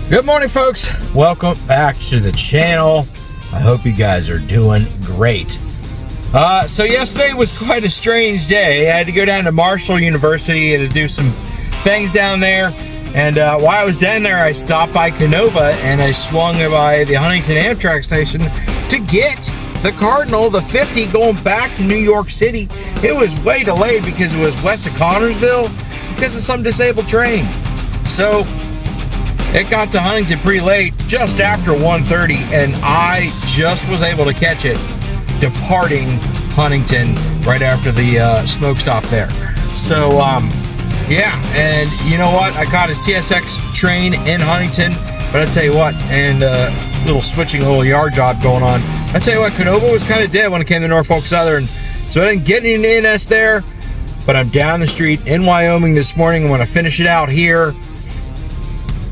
Good morning, folks. Welcome back to the channel. I hope you guys are doing great. So yesterday was quite a strange day. I had to go down to Marshall University to do some things down there. And while I was down there, I stopped by Canova and I swung by the Huntington Amtrak station to get the Cardinal, the 50, going back to New York City. It was way delayed because it was west of Connersville because of some disabled train. So it got to Huntington pretty late, just after 1:30, and I just was able to catch it departing Huntington right after the smoke stop there. So, yeah, and you know what? I caught a CSX train in Huntington, but I tell you what, and little yard job going on. I tell you what, Canova was kind of dead when it came to Norfolk Southern, so I didn't get any NS there, but I'm down the street in Wyoming this morning. I'm going to finish it out here.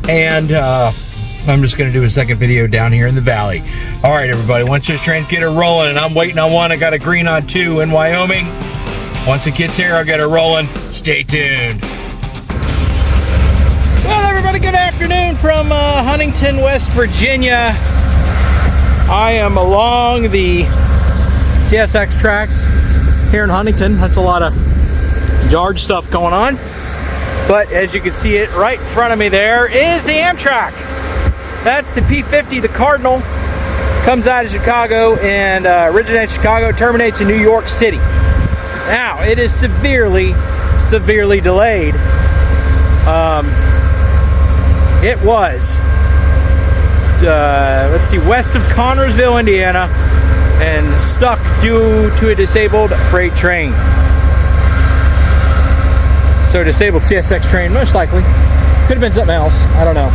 And I'm just going to do a second video down here in the valley. All right, everybody, once this trains get it rolling, and I'm waiting on one, I got a green on 2 in Wyoming. Once it gets here, I'll get it rolling. Stay tuned. Well, everybody, good afternoon from Huntington, West Virginia. I am along the CSX tracks here in Huntington. That's a lot of yard stuff going on. But as you can see it right in front of me there is the Amtrak. That's the P50, the Cardinal. Comes out of Chicago and originates in Chicago, terminates in New York City. Now, it is severely delayed. It was, let's see, west of Connersville, Indiana, and stuck due to a disabled freight train. So disabled CSX train, most likely. Could have been something else, I don't know.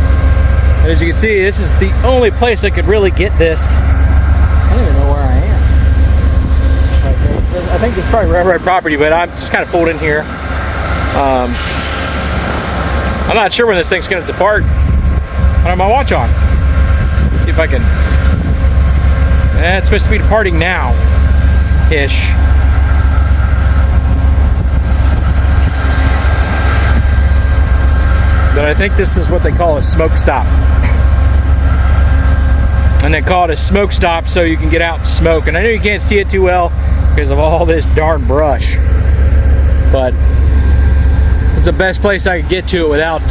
But as you can see, this is the only place I could really get this. I don't even know where I am. I think this is probably railroad property, but I'm just kind of pulled in here. I'm not sure when this thing's going to depart. I don't have my watch on. Let's see if I can. It's supposed to be departing now-ish. But I think this is what they call a smoke stop. And they call it a smoke stop so you can get out and smoke. And I know you can't see it too well because of all this darn brush. But it's the best place I could get to it without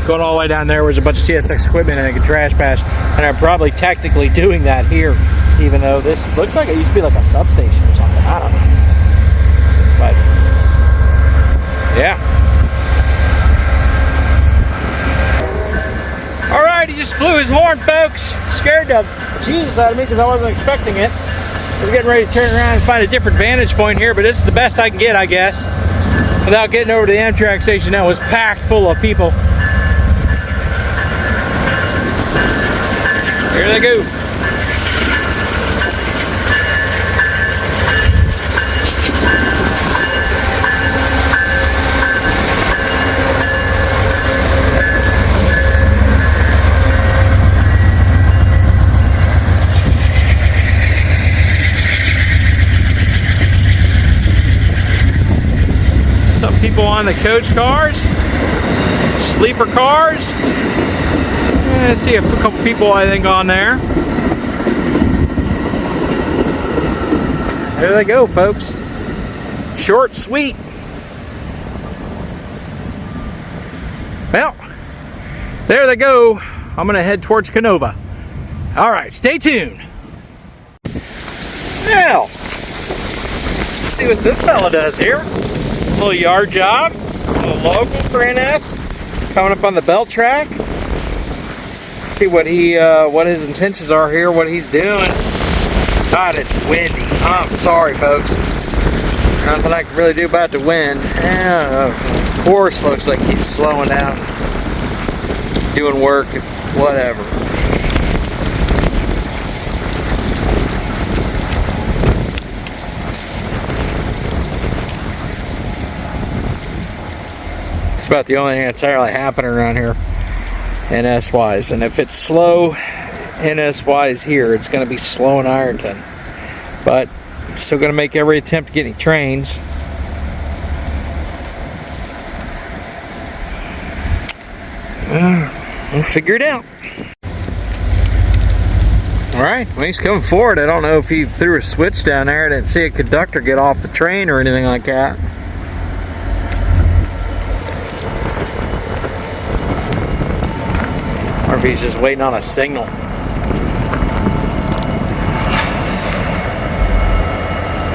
going all the way down there where there's a bunch of CSX equipment and I could trash bash. And I'm probably technically doing that here, even though this looks like it used to be like a substation or something. I don't know. But, yeah. Alright, he just blew his horn, folks. Scared the Jesus out of me because I wasn't expecting it. We're getting ready to turn around and find a different vantage point here, but this is the best I can get, I guess, without getting over to the Amtrak station that was packed full of people. Here they go. Some people on the coach cars, sleeper cars. I see a couple people, I think, on there. There they go, folks. Short, sweet. Well, there they go. I'm going to head towards Canova. All right, stay tuned. Now, let's see what this fella does here. A little yard job, a little local for NS, coming up on the belt track. Let's see what his intentions are here, what he's doing. God, it's windy. I'm sorry, folks. Nothing I can really do about the wind. Of course, looks like he's slowing down, doing work, whatever. It's about the only thing that's really happening around here, NS-wise. And if it's slow NS-wise here, it's going to be slow in Ironton. But I'm still going to make every attempt to get any trains. we'll figure it out. All right, well, he's coming forward. I don't know if he threw a switch down there. I didn't see a conductor get off the train or anything like that. Or if he's just waiting on a signal.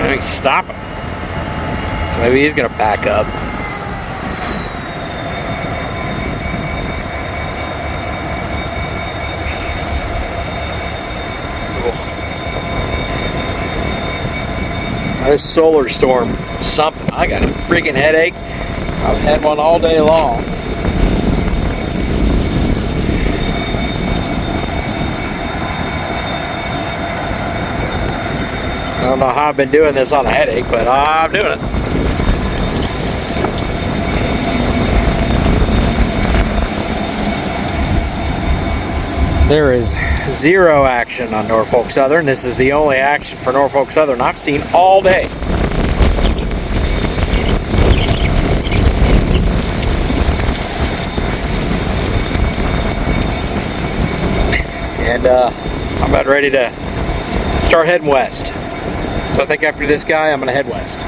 Maybe he's stopping. So maybe he's gonna back up. This solar storm, something. I got a freaking headache. I've had one all day long. I don't know how I've been doing this on a headache, but I'm doing it. There is zero action on Norfolk Southern. This is the only action for Norfolk Southern I've seen all day. And I'm about ready to start heading west. So I think after this guy, I'm gonna head west.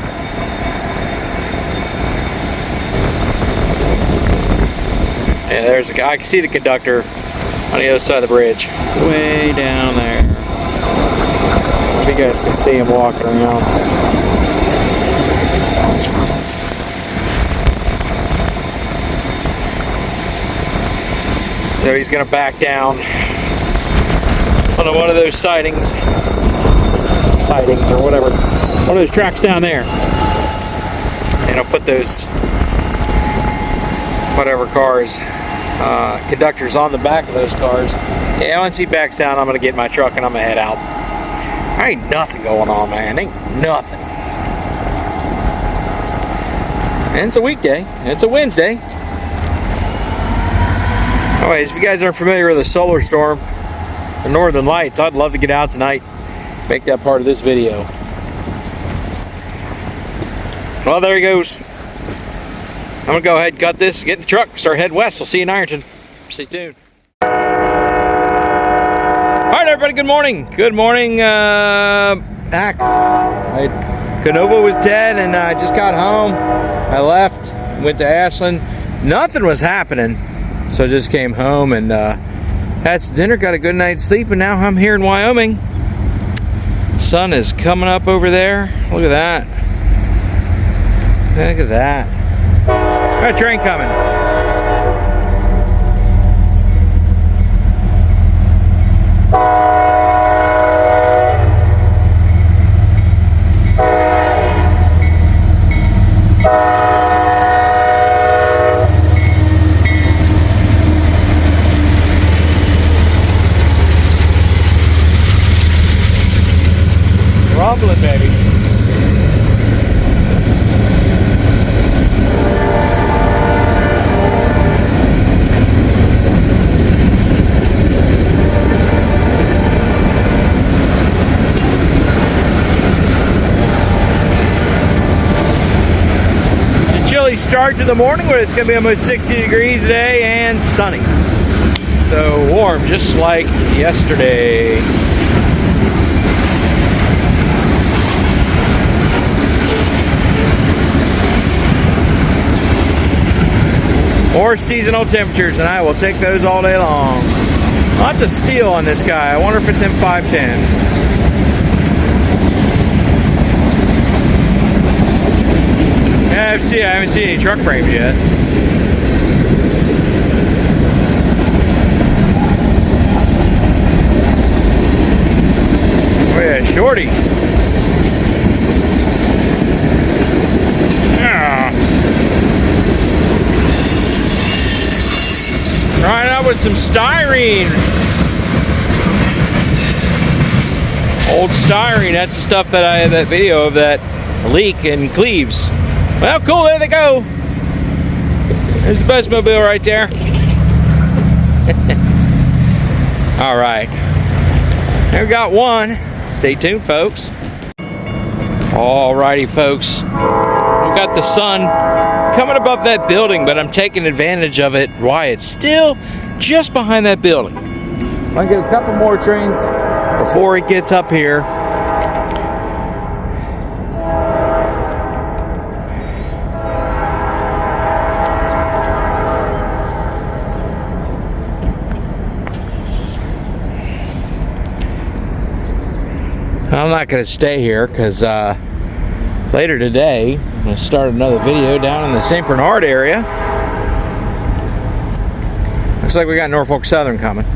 And there's a guy, I can see the conductor on the other side of the bridge, way down there. If you guys can see him walking around. So he's gonna back down on one of those sightings or whatever, one of those tracks down there. And I'll put those whatever cars, conductors on the back of those cars. Yeah, once he backs down, I'm gonna get in my truck and I'm gonna head out. There ain't nothing going on, man. Ain't nothing. And it's a weekday. It's a Wednesday. Anyways, if you guys aren't familiar with the solar storm, the Northern Lights, I'd love to get out tonight, make that part of this video. Well, there he goes. I'm gonna go ahead and cut this, get in the truck, start heading west. We'll see you in Ironton. Stay tuned. All right, everybody, good morning. Good morning, back. Canova was dead, and I just got home. I left, went to Ashland. Nothing was happening, so I just came home and had some dinner, got a good night's sleep, and now I'm here in Wyoming. Sun is coming up over there. Look at that. Look at that. Got a train coming. Rumbling, baby. Start to the morning where it's going to be almost 60 degrees today and sunny. So warm, just like yesterday. Or seasonal temperatures, and I will take those all day long. Lots of steel on this guy. I wonder if it's M510. I haven't seen any truck frames yet. Oh yeah, shorty. Yeah. Right up with some styrene. Old styrene. That's the stuff that I had that video of that leak in Cleves. Well, cool, there they go. There's the Buzzmobile right there. All right. There we got one. Stay tuned, folks. All righty, folks. Look I've got the sun coming above that building, but I'm taking advantage of it. Why? It's still just behind that building. I'm gonna get a couple more trains before it gets up here. I'm not going to stay here because later today I'm going to start another video down in the St. Bernard area. Looks like we got Norfolk Southern coming.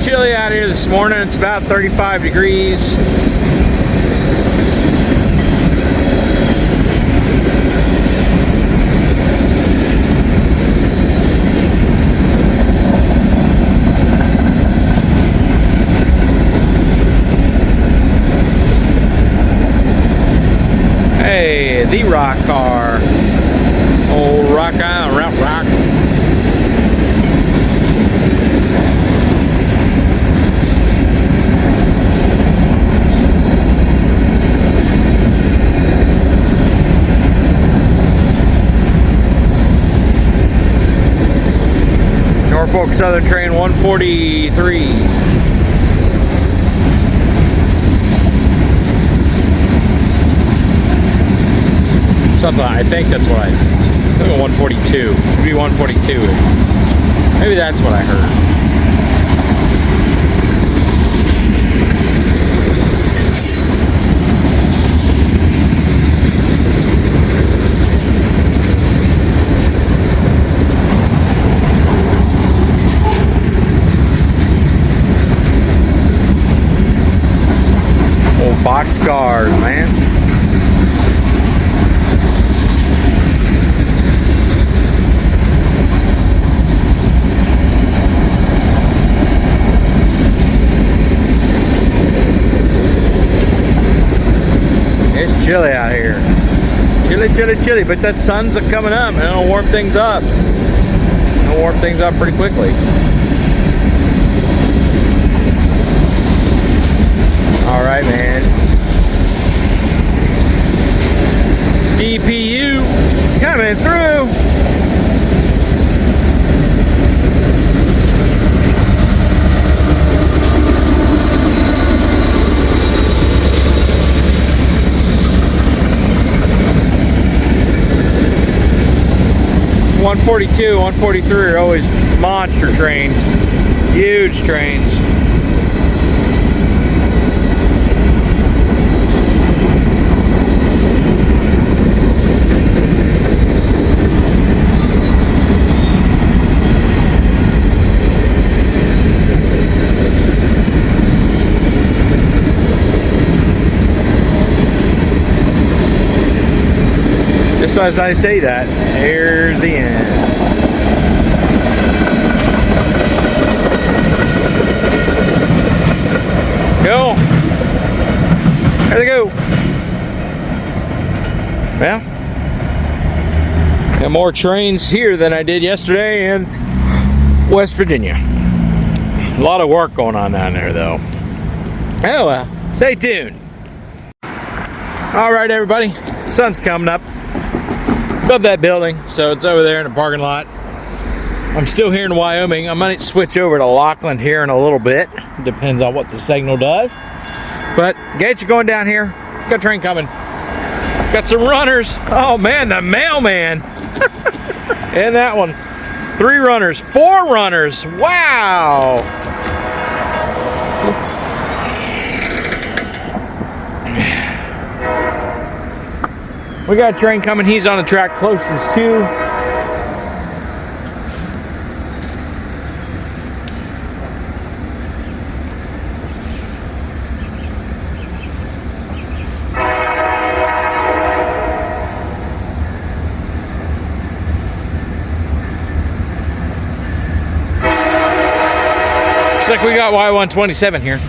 Chilly out here this morning. It's about 35 degrees. Hey, the rock car. Old rock on, rock. Norfolk Southern train 143. Something, I think that's what I think 142. Maybe 142. Maybe that's what I heard. Boxcars, man. It's chilly out here. Chilly, but that sun's coming up and it'll warm things up. It'll warm things up pretty quickly. All right, man. DPU coming through. (142), 143 are always monster trains, huge trains. Just as I say that, here's the end. Go. There they go. Well, got more trains here than I did yesterday in West Virginia. A lot of work going on down there, though. Oh well, stay tuned. All right, everybody. Sun's coming up above that building, so it's over there in the parking lot. I'm still here in Wyoming. I might switch over to Lockland here in a little bit. Depends on what the signal does. But gates are going down here. Got a train coming. Got some runners. Oh man, the mailman. And that one. 3 runners, 4 runners. Wow. We got a train coming. He's on the track closest to. Looks like we got Y127 here.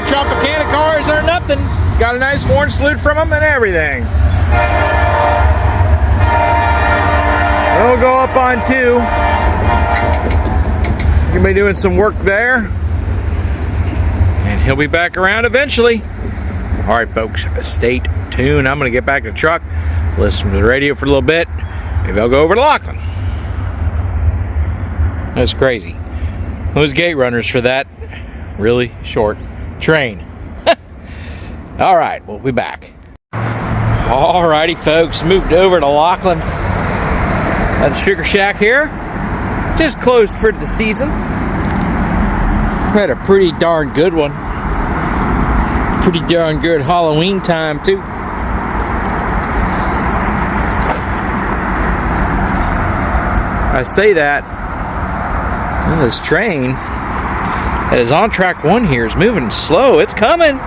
Tropicana cars or nothing. Got a nice horn salute from them and everything. We'll go up on 2. Gonna be doing some work there. And he'll be back around eventually. Alright folks, stay tuned. I'm gonna get back to the truck, listen to the radio for a little bit. Maybe I'll go over to Laughlin. That's crazy. Those gate runners for that really short train. All right, we'll be back. All righty, folks, moved over to Laughlin at the Sugar Shack here. Just closed for the season. Had a pretty darn good one. Pretty darn good Halloween time too. I say that, and this train that is on track 1 here is moving slow. It's coming.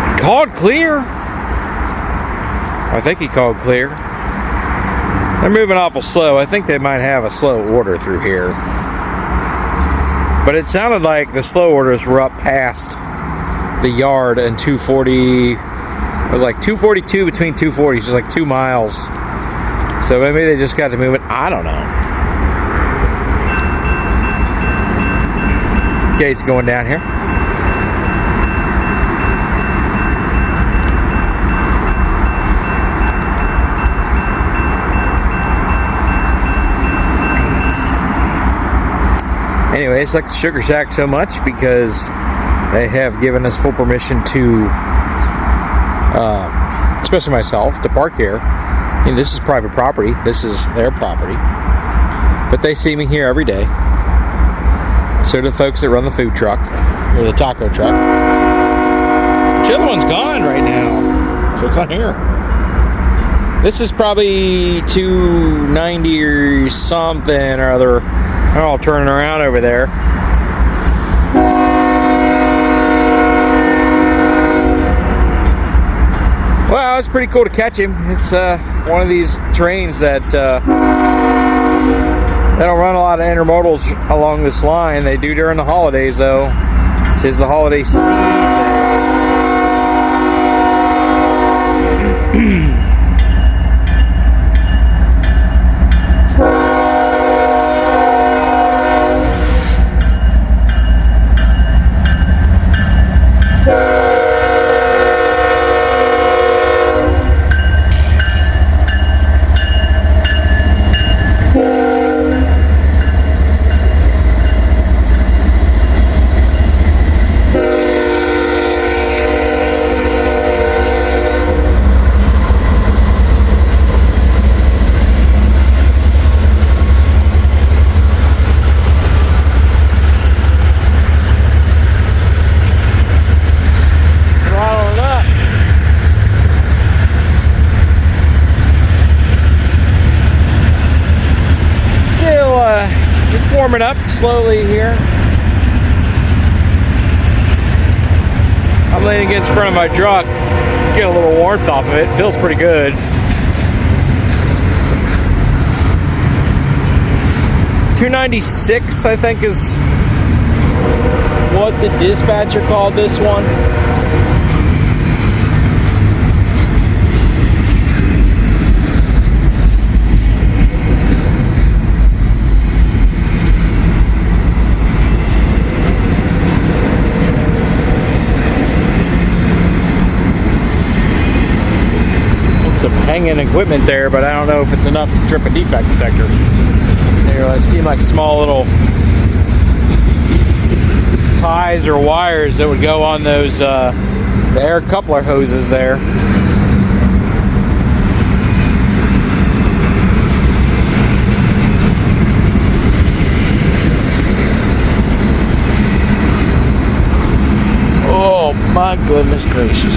He called clear. I think he called clear. They're moving awful slow. I think they might have a slow order through here. But it sounded like the slow orders were up past the yard and 240. It was like 242 between 240s, just like 2 miles. So maybe they just got to move it. I don't know. Gate's going down here. Anyway, it's like the Sugar Shack so much because they have given us full permission to, especially myself, to park here. And this is private property. This is their property. But they see me here every day. So do the folks that run the food truck, or the taco truck. The other one's gone right now, so it's not here. This is probably 290 or something or other. They're all turning around over there. Well, it's pretty cool to catch him. It's one of these trains that they don't run a lot of intermodals along this line. They do during the holidays, though. 'Tis the holiday season. Warming up slowly here. I'm leaning against the front of my truck, get a little warmth off of it. Feels pretty good. $296, I think, is what the dispatcher called this one. Hanging equipment there, but I don't know if it's enough to trip a defect detector. There, I see like small little ties or wires that would go on those the air coupler hoses there. Oh my goodness gracious.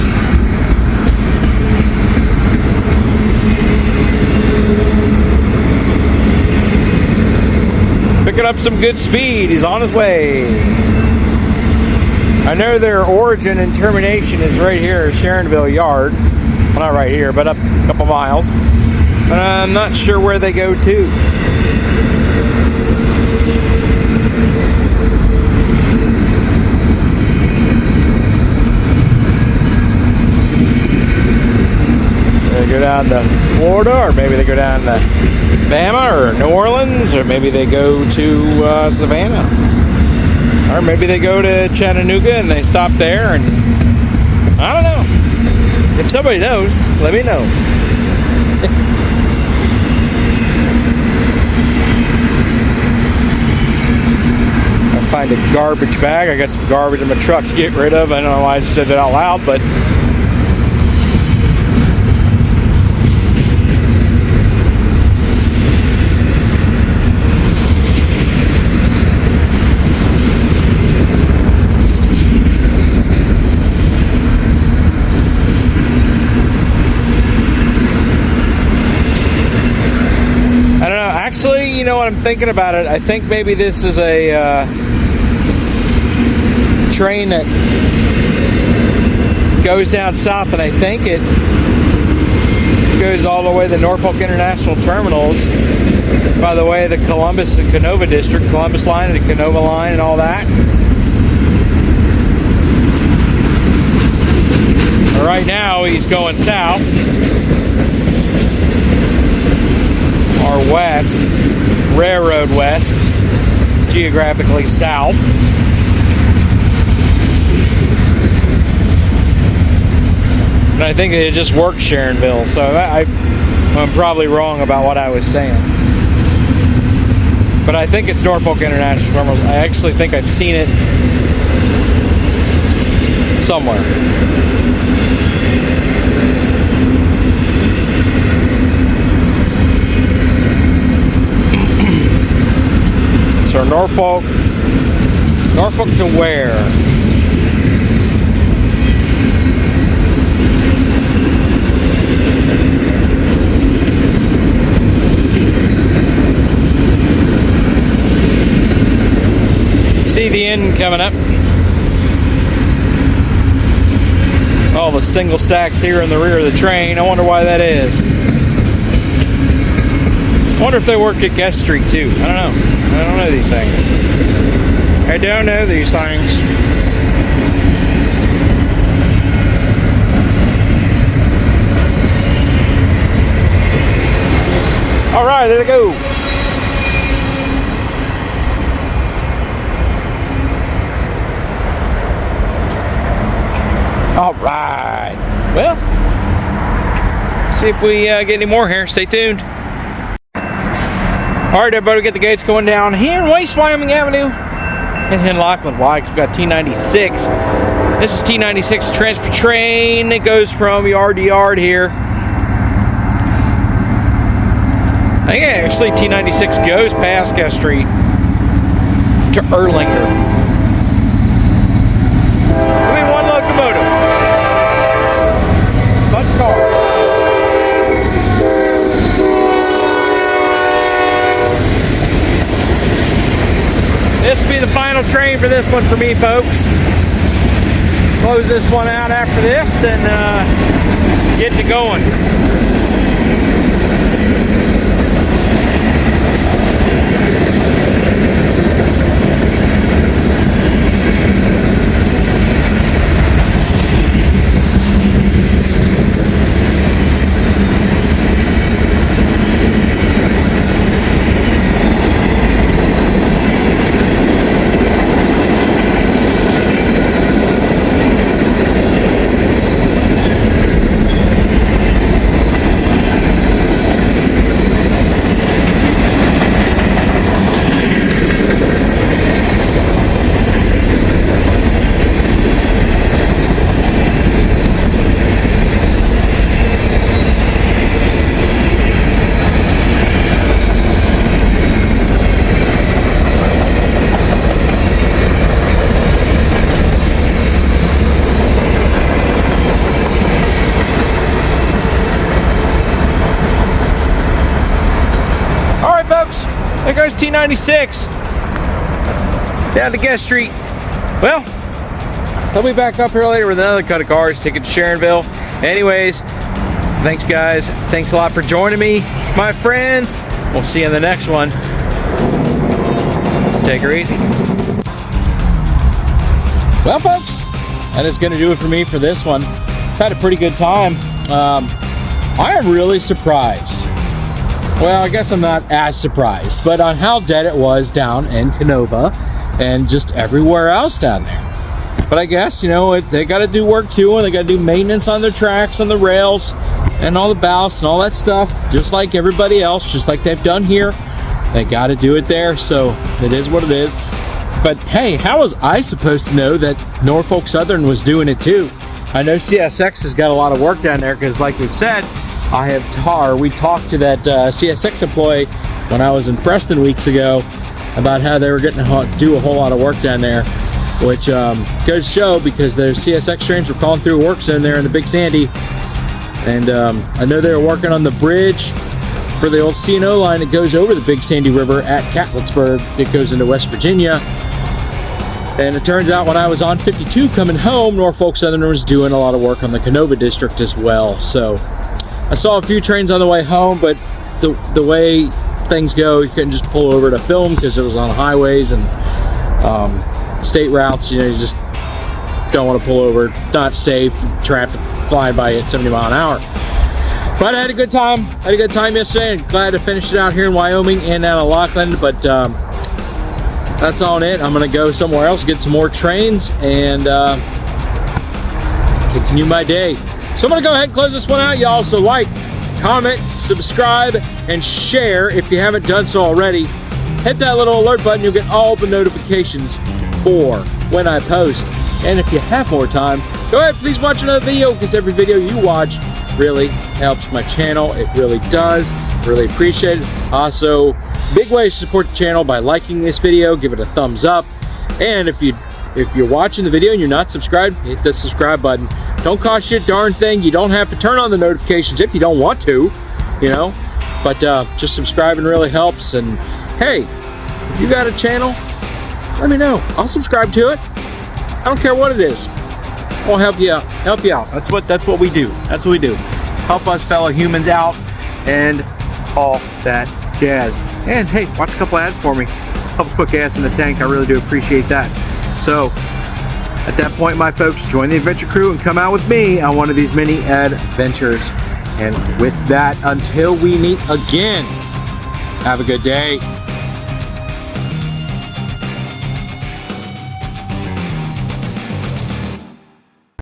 Picking up some good speed. He's on his way. I know their origin and termination is right here at Sharonville Yard. Well, not right here, but up a couple miles. But I'm not sure where they go to. They go down to Florida, or maybe they go down to Bama or New Orleans, or maybe they go to Savannah, or maybe they go to Chattanooga and they stop there, and I don't know. If somebody knows, let me know. I find a garbage bag. I got some garbage in my truck to get rid of. I don't know why I just said that out loud, but actually, you know what, I'm thinking about it. I think maybe this is a train that goes down south, and I think it goes all the way to the Norfolk International Terminals by the way the Columbus and Canova district, Columbus line and the Canova line and all that. Right now he's going south or west, railroad west, geographically south. And I think it just worked Sharonville, so I'm probably wrong about what I was saying. But I think it's Norfolk International Terminals. I actually think I've seen it somewhere. So Norfolk to where? See the end coming up. All the single stacks here in the rear of the train. I wonder why that is. I wonder if they work at Guest Street too. I don't know. I don't know these things. I don't know these things. All right, there they go. All right. Well, see if we get any more here. Stay tuned. All right, everybody, get the gates going down here in West Wyoming Avenue in Henlockland. Why? Because we've got T96. This is T96 transfer train. It goes from yard to yard here. I think actually T96 goes past Guest Street to Erlanger. I mean, one locomotive. Bunch of cars. This will be the final train for this one for me, folks. Close this one out after this and get to going. 1596 down to Guest Street. Well, I'll be back up here later with another cut of cars, taking to Sharonville. Anyways, thanks guys. Thanks a lot for joining me, my friends. We'll see you in the next one. Take her easy. Well, folks, that is going to do it for me for this one. Had a pretty good time. I am really surprised. Well, I guess I'm not as surprised, but on how dead it was down in Canova and just everywhere else down there. But I guess, you know, they got to do work too, and they got to do maintenance on their tracks, on the rails, and all the ballasts and all that stuff, just like everybody else, just like they've done here. They got to do it there, so it is what it is. But hey, how was I supposed to know that Norfolk Southern was doing it too? I know CSX has got a lot of work down there because, like we've said, we talked to that CSX employee when I was in Preston weeks ago about how they were getting to do a whole lot of work down there, which goes to show because those CSX trains were calling through a work zone there in the Big Sandy. And I know they were working on the bridge for the old C&O line that goes over the Big Sandy River at Catlettsburg. It goes into West Virginia. And it turns out when I was on 52 coming home, Norfolk Southern was doing a lot of work on the Canova district as well. So I saw a few trains on the way home, but the way things go, you couldn't just pull over to film because it was on highways and state routes. You know, you just don't want to pull over. Not safe. Traffic flying by at 70 miles an hour. But I had a good time. I had a good time yesterday, and glad to finish it out here in Wyoming and out of Lockland. But that's on it. I'm going to go somewhere else, get some more trains, and continue my day. So I'm going to go ahead and close this one out, y'all. So like, comment, subscribe, and share if you haven't done so already. Hit that little alert button. You'll get all the notifications for when I post. And if you have more time, go ahead, please watch another video, because every video you watch really helps my channel. It really does. Really appreciate it. Also, big way to support the channel by liking this video, give it a thumbs up, and if you're watching the video and you're not subscribed, hit the subscribe button. Don't cost you a darn thing. You don't have to turn on the notifications if you don't want to, you know, but just subscribing really helps. And hey, if you got a channel, let me know. I'll subscribe to it. I don't care what it is. I'll help you out. That's what we do. That's what we do. Help us fellow humans out and all that jazz. And hey, watch a couple ads for me. Helps put gas in the tank. I really do appreciate that. So at that point, my folks, join the adventure crew and come out with me on one of these mini adventures. And with that, until we meet again, have a good day.